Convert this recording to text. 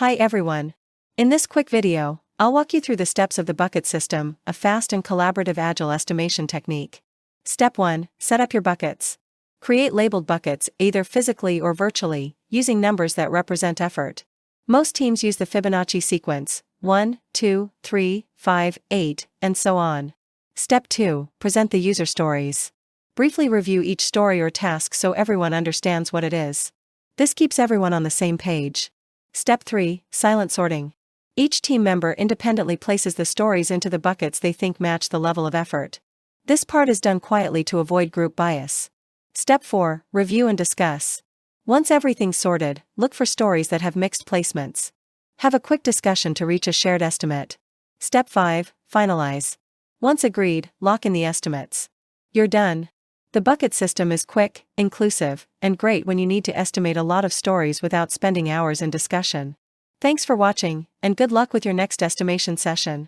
Hi everyone. In this quick video, I'll walk you through the steps of the bucket system, a fast and collaborative Agile estimation technique. Step 1. Set up your buckets. Create labeled buckets, either physically or virtually, using numbers that represent effort. Most teams use the Fibonacci sequence, 1, 2, 3, 5, 8, and so on. Step 2. Present the user stories. Briefly review each story or task so everyone understands what it is. This keeps everyone on the same page. Step 3. Silent sorting. Each team member independently places the stories into the buckets they think match the level of effort. This part is done quietly to avoid group bias. Step 4. Review and discuss. Once everything's sorted, look for stories that have mixed placements. Have a quick discussion to reach a shared estimate. Step 5. Finalize. Once agreed, lock in the estimates. You're done. The bucket system is quick, inclusive, and great when you need to estimate a lot of stories without spending hours in discussion. Thanks for watching, and good luck with your next estimation session.